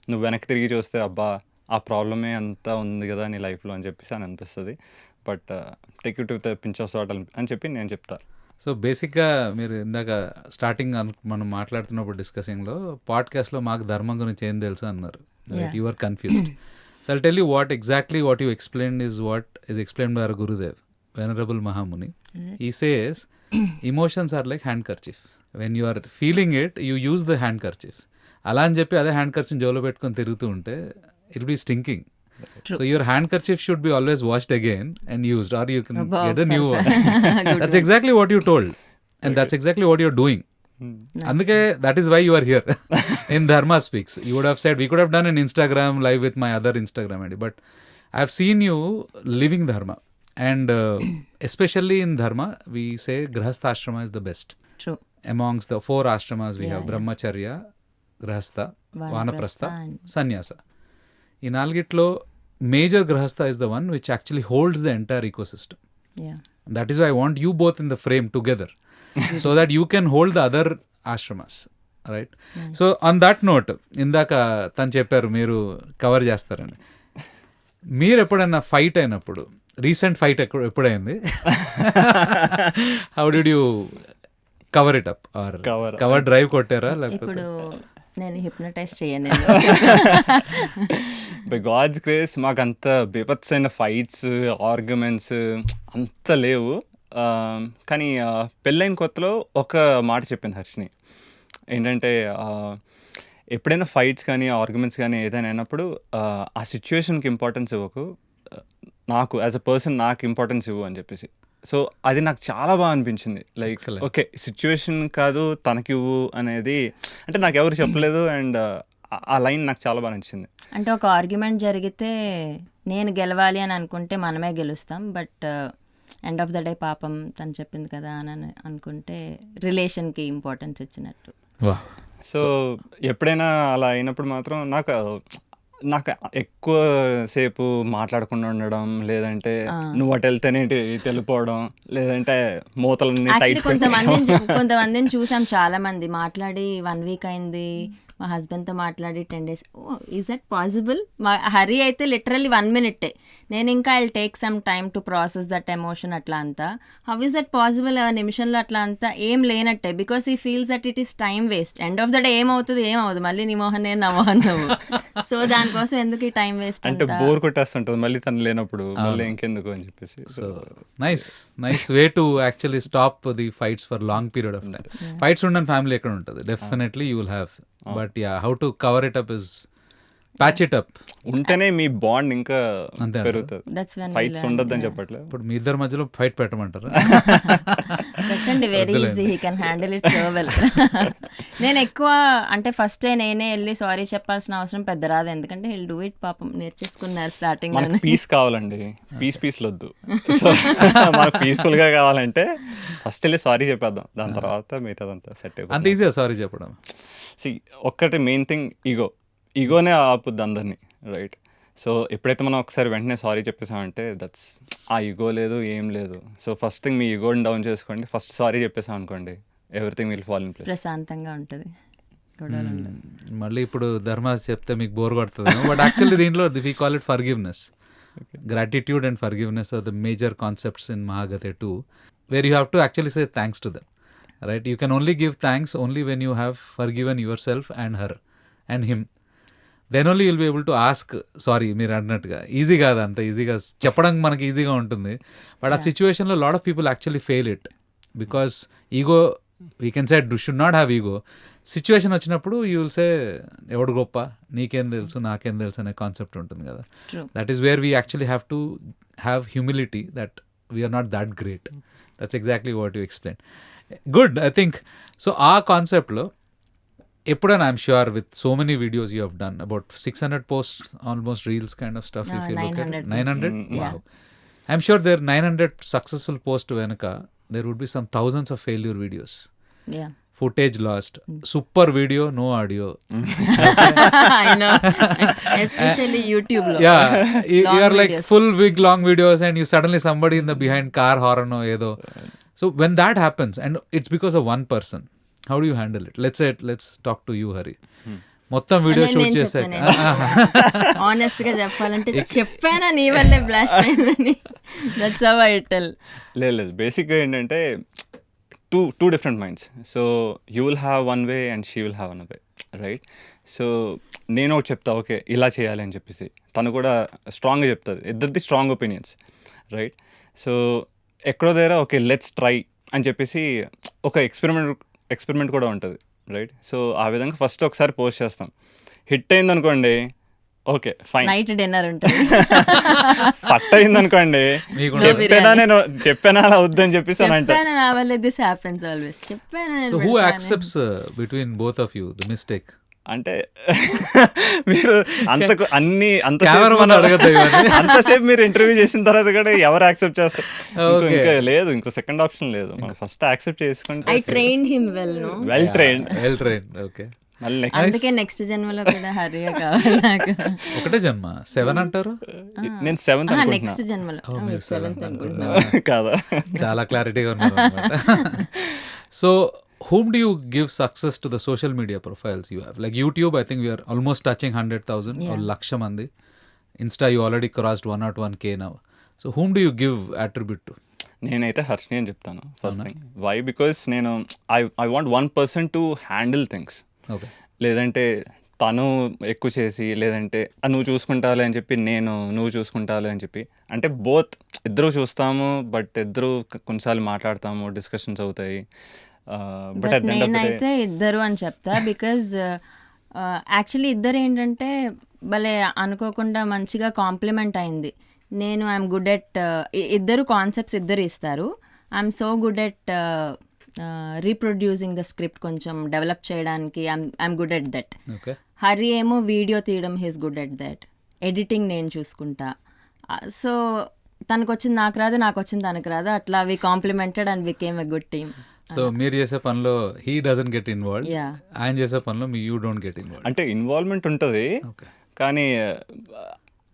నువ్వు వెనక్కి తిరిగి చూస్తే అబ్బా ఆ ప్రాబ్లమే అంతా ఉంది కదా నీ లైఫ్లో అని చెప్పేసి అని అనిపిస్తుంది. But take it with pinch of salt అని చెప్పి నేను చెప్తాను. సో బేసిక్గా మీరు ఇందాక స్టార్టింగ్ మనం మాట్లాడుతున్నప్పుడు డిస్కసింగ్లో, పాడ్కాస్ట్లో మాకు ధర్మం గురించి ఏం తెలుసు అన్నారు. You are confused. So I'll tell you what you explained is what is explained by our Gurudev, venerable Mahamuni. He says emotions are like handkerchief. When you are feeling it, you use the handkerchief. అలా అని చెప్పి అదే హ్యాండ్కర్చీఫ్ జోలో పెట్టుకొని తిరుగుతూ ఉంటే it be stinking. So your handkerchief should be always washed again and used, or you can get a new one. That's exactly what you told, and that's exactly what you're doing. అందుకే that is why you are here in Dharma Speaks. You would have said we could have done an Instagram live with my other Instagram ID, but I have seen you living Dharma, and especially in Dharma we say Grahastha Ashrama is the best. True. Amongst the 4 ashramas we have Brahmacharya, Grahastha, Vanaprastha, Sannyasa. ఈ 4 major grihastha is the one which actually holds the entire ecosystem. That is why I want you both in the frame together so that you can hold the other ashramas, right? So on that note, ఇందాక తను చెప్పారు మీరు cover చేస్తారని. మీరు ఎప్పుడైనా fight అయినప్పుడు, recent fight ఎప్పుడైంది, how did you cover it up? Or cover drive కొట్టారా? లేకపోతే నేను హిప్నటైజ్ చేయను. బై గాడ్స్ గ్రేస్ మాకు అంత బీభత్సైన ఫైట్స్, ఆర్గ్యుమెంట్స్ అంత లేవు. కానీ పెళ్ళైన కొత్తలో ఒక మాట చెప్పింది హర్షిని, ఏంటంటే ఎప్పుడైనా ఫైట్స్ కానీ ఆర్గ్యుమెంట్స్ కానీ ఏదైనా అయినప్పుడు ఆ సిచ్యువేషన్కి ఇంపార్టెన్స్ ఇవ్వకు, నాకు యాజ్ అ పర్సన్ నాకు ఇంపార్టెన్స్ ఇవ్వు అని చెప్పేసి. సో అది నాకు చాలా బాగా అనిపించింది. లైక్ ఓకే, సిచ్యువేషన్ కాదు తనకి ఇవ్వు అనేది అంటే నాకు ఎవరు చెప్పలేదు, అండ్ ఆ లైన్ నాకు చాలా బాగా నచ్చింది. అంటే ఒక ఆర్గ్యుమెంట్ జరిగితే నేను గెలవాలి అని అనుకుంటే మనమే గెలుస్తాం, but end of the day పాపం తను చెప్పింది కదా అని అనుకుంటే రిలేషన్కి ఇంపార్టెన్స్ ఇచ్చినట్టు. వా సో ఎప్పుడైనా అలా అయినప్పుడు మాత్రం నాకు ఎక్కువ సేపు మాట్లాడకుండా ఉండడం, లేదంటే నువ్వు అటు వెళ్తేనే ఇటు వెళ్ళిపోవడం, లేదంటే మూతలన్నీ టైట్ కొంతమందిని చూసాం, చాలా మంది మాట్లాడి 1 వీక్ అయింది, మా హస్బెండ్తో మాట్లాడి 10 days. Is that possible? మా హరి అయితే లిటరల్లీ 1 minute. నేను ఇంకా I take some time to process that emotion అట్లా అంతా. How is that possible? నిమిషంలో అట్లా అంతా ఏం లేనట్టే, బికాస్ ఈ feels that it is time waste. End of the day ఏమవుతుంది, మళ్ళీ నీ మోహన్ నేను నా మోహన్ నువ్వు. సో దానికోసం ఎందుకు ఈ టైం వేస్ట్? అంటే బోర్ కొట్టేస్తుంటుంది మళ్ళీ తను లేనప్పుడు, మళ్ళీ ఇంకెందుకు అని చెప్పేసి. So nice way to actually stop the fights for long period of time. Fights ఉండని ఫ్యామిలీ ఎక్కడ ఉంటుంది? Definitely you will have, but how to cover it up is patch it up. ఉంటేనే మీ బాండ్ ఇంకా అంతే పెరుగుతుంది. ఫైట్స్ ఉండొద్దని చెప్పట్లేదు. ఇప్పుడు మీ ఇద్దరి మధ్యలో ఫైట్ పెట్టమంటారా? పెట్టండి, very easy, he can handle it so well. నేను ఎక్కువ అంటే ఫస్టే నేనే వెళ్ళి సారీ చెప్పాల్సిన అవసరం పెద్ద రాదు, ఎందుకంటే హీల్ డూ ఇట్, పాపం నేర్చేసుకున్నారు స్టార్టింగ్. మనకు పీస్ కావాలండి, పీస్లు వద్దు. సో మనకు పీస్ఫుల్ గా కావాలంటే ఫస్ట్ వెళ్ళి సారీ చెప్పేద్దాం, దాని తర్వాత మిగతాదంతా సెట్ అయిపోతుంది. అంత ఈజీగా సారీ చెప్పడం? ఒక్కటి మెయిన్ థింగ్, ఈగోనే ఆపుద్ది అందరినీ, రైట్? సో ఎప్పుడైతే మనం ఒకసారి వెంటనే సారీ చెప్పేసామంటే దట్స్ ఆ ఈగో లేదు, ఏం లేదు. సో ఫస్ట్ థింగ్ మీ ఈగోని డౌన్ చేసుకోండి, ఫస్ట్ సారీ చెప్పేసాం అనుకోండి, everything will fall in place. ప్రశాంతంగా ఉంటుంది. మళ్ళీ ఇప్పుడు ధర్మ చెప్తే మీకు బోర్ కొడుతుంది, బట్ యాక్చువల్లీ దీంట్లో we call it forgiveness. Gratitude and forgiveness are the major concepts in Mahagate too, where you have to actually say thanks to them, right? You can only give thanks only when you have forgiven yourself and her and him. Then only you'll be able to ask sorry. మీరు అన్నట్టుగా easy కాదు, అంత ఈజీగా చెప్పడం మనకి ఈజీగా ఉంటుంది, but ఆ సిచ్యువేషన్లో lot of people actually fail it because ego, we can say should not have ego. Situation వచ్చినప్పుడు యూ విల్ సే ఎవడు గొప్ప, నీకేం తెలుసు నాకేం తెలుసు అనే కాన్సెప్ట్ ఉంటుంది కదా. That is where we actually have to have humility that we are not that great. That's exactly what you explain. Good, I think so ఆ కాన్సెప్ట్లో ఎప్పుడైనా I'm sure with so many videos you have done about 600 posts, almost reels kind of stuff. If you look at it, 900? Wow. I'm sure there are 900 successful posts వెనక there would be some thousands of failure videos. Yeah. Footage lost, super video, no audio. I know, especially YouTube lo. Yeah, you are like full big long videos and you suddenly somebody in the behind car horn or edo. So when that happens and it's because of one person, how do you handle it? Let's talk to you, Hari. మొత్తం video shoot చేశాక honest గా చెప్పాలంటే చెప్పానా నీ వల్లే blast అయిందని. That's how I tell. లేదు, బేసిక్గా ఏంటంటే two different minds. So you will have one way and she will have one way, right? So నేను ఒకటి చెప్తా, ఓకే ఇలా చేయాలి అని చెప్పేసి, తను కూడా స్ట్రాంగ్గా చెప్తుంది, ఇద్దరిది స్ట్రాంగ్ ఒపీనియన్స్, రైట్? సో ఎక్కడో దగ్గర ఓకే లెట్స్ ట్రై అని చెప్పేసి ఒక ఎక్స్పెరిమెంట్ కూడా ఉంటుంది, రైట్? సో ఆ విధంగా ఫస్ట్ ఒకసారి పోస్ట్ చేస్తాం, హిట్ అయింది అనుకోండి, ఓకే ఫైన్, నైట్ డిన్నర్ ఉంటుంది. ఫట్ అయింది అనుకోండి, చెప్పానా అలా వద్దని చెప్పేసి అని అంటే So who accepts between both of you the mistake? అంటే మీరు అంతసేపు మీరు ఇంటర్వ్యూ చేసిన తర్వాత కూడా ఎవరు యాక్సెప్ట్ చేస్తారు? ఇంకా లేదు, ఇంకో సెకండ్ ఆప్షన్ లేదు, మనం ఫస్ట్ యాక్సెప్ట్ చేసుకుంటే. I trained him well, no? Well trained. Okay. అందుకే నెక్స్ట్ జన్మలో కూడా హరియే కావాలి నాకు. ఒకటే జన్మ 7 అంటారు, నేను 7th అనుకుంటున్నా. నెక్స్ట్ జన్మలో 7th అనుకుంటున్నా కాదా? చాలా క్లారిటీగా ఉన్నారు అన్నమాట. So whom do you give success to the social media profiles you have? Like YouTube, I think we are almost touching 100,000 or laksha mandi. Insta, you already crossed 101K now. So whom do you give attribute to? నేనైతే హర్షిని అని చెప్తాను first thing. Why? Because నేను I want one person to handle things. Okay, లేదంటే తను ఎక్కువ చేసి, లేదంటే నువ్వు చూసుకుంటావులే అని చెప్పి నువ్వు చూసుకుంటావులే అని చెప్పి, అంటే బోత్ ఇద్దరు చూస్తాము, బట్ ఇద్దరు కొన్నిసార్లు మాట్లాడతాము, డిస్కషన్స్ అవుతాయి. బట్ నేనైతే ఇద్దరు అని చెప్తా, బికాజ్ యాక్చువల్లీ ఇద్దరు ఏంటంటే భలే అనుకోకుండా మంచిగా కాంప్లిమెంట్ అయింది. నేను ఐఎమ్ గుడ్ ఎట్, ఇద్దరు కాన్సెప్ట్స్ ఇద్దరు ఇస్తారు. I'm so good at reproducing the script, కొంచెం డెవలప్ చేయడానికి I'm good at that. Hari ఏమో వీడియో తీయడం, he's good at that. Editing నేను చూసుకుంటా. సో తనకు వచ్చింది నాకు రాదు, నాకు వచ్చింది తనకు రాదు, అట్లా we complemented and became a good team. So మీరు చేసే పనిలో he doesn't get involve, yeah ఆయన చేసే పనిలో మీ యూ డోంట్ గెట్ ఇన్వాల్వ్. అంటే ఇన్వాల్వ్మెంట్ ఉంటుంది ఓకే, కానీ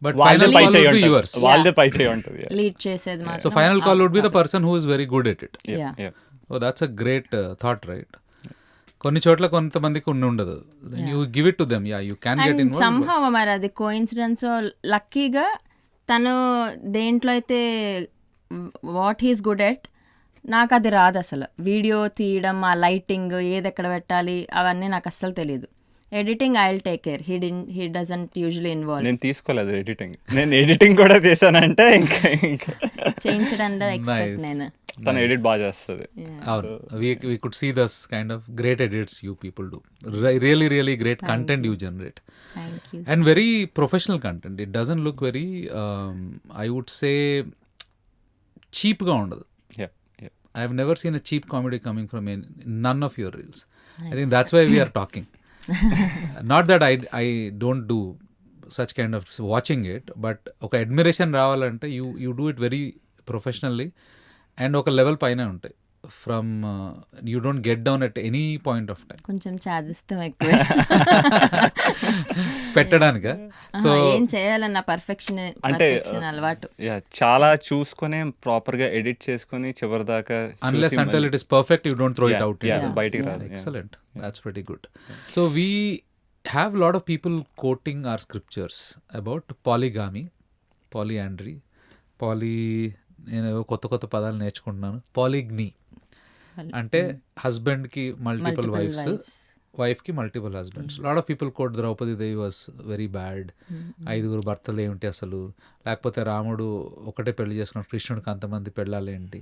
బట్ వాళ్ళదే ఫైనల్ పై కాల్ చేయి వుడ్ బి ఉంటుంది, యువర్స్. వాళ్ళదే పై చేయి ఉంటుంది. లీడ్ చేసేది సో మాత్రం final call would be the person who is very good at it. Yeah oh that's a great thought, right? కొన్ని చోట్ల కొంతమందికి ఉండదు, you give it to them, yeah you can get and involve. Somehow మరి అది coincidence లక్కీగా తను దేంట్లో అయితే వాట్ హీస్ గుడ్ ఎట్, నాకు అది రాదు అసలు. వీడియో తీయడం, ఆ లైటింగ్, ఏది ఎక్కడ పెట్టాలి అవన్నీ నాకు అస్సలు తెలియదు. Editing I will take care, he doesn't usually involve. నేను తీసుకోలేదు ఎడిటింగ్, నేను ఎడిటింగ్ కూడా చేశానంటే ఇంకా చేయించడం ఎక్స్పెక్ట్ Nice. నేను. తను ఎడిట్ బాగా చేస్తుంది. అవును, we could see this kind of great edits you people do. Really great content you generate. Thank you. And very professional content. It doesn't look very, I would say, cheap ga undadu. I have never seen a cheap comedy coming from none of your reels. I think that's why we are talking. Not that I don't do such kind of watching it, but oka admiration రావాలంటే you do it very professionally and ఒక level పైన ఉంటాయి. From you don't get down at any point of time కొంచెం చాదిస్తాం ఎక్కువ. పెట్టడానిక. So ఏం చేయాలన్న perfection అలవాటు. చాలా చూసుకొని ప్రాపర్ గా ఎడిట్ చేసుకొని చివరి దాకా unless until it is perfect you don't throw it out. బయటికి రాదు. Excellent. That's pretty good. So we have a lot of people quoting our scriptures about polygamy, polyandry, నేను కొత్త పదాలు నేర్చుకుంటున్నాను. పాలిగ్నీ అంటే హస్బెండ్కి మల్టిపుల్ వైఫ్స్, వైఫ్కి multiple husbands. Lot of people quote Draupadi Devi was very bad, 5 భర్తలు ఏమిటి అసలు, లేకపోతే రాముడు ఒకటే పెళ్లి చేసుకున్న కృష్ణుడికి అంతమంది పెళ్ళాలేంటి.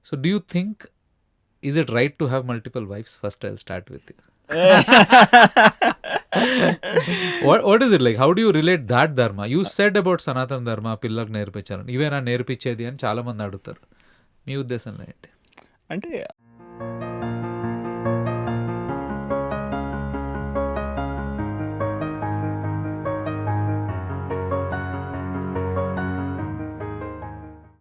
So do you think is it right to have multiple wives? First I will start with what is it like? How do you relate that dharma? You said about సనాతన ధర్మ పిల్లలకు నేర్పించాలని, ఇవేనా నేర్పించేది అని చాలా మంది అడుగుతారు. మీ ఉద్దేశంలో ఏంటి? అంటే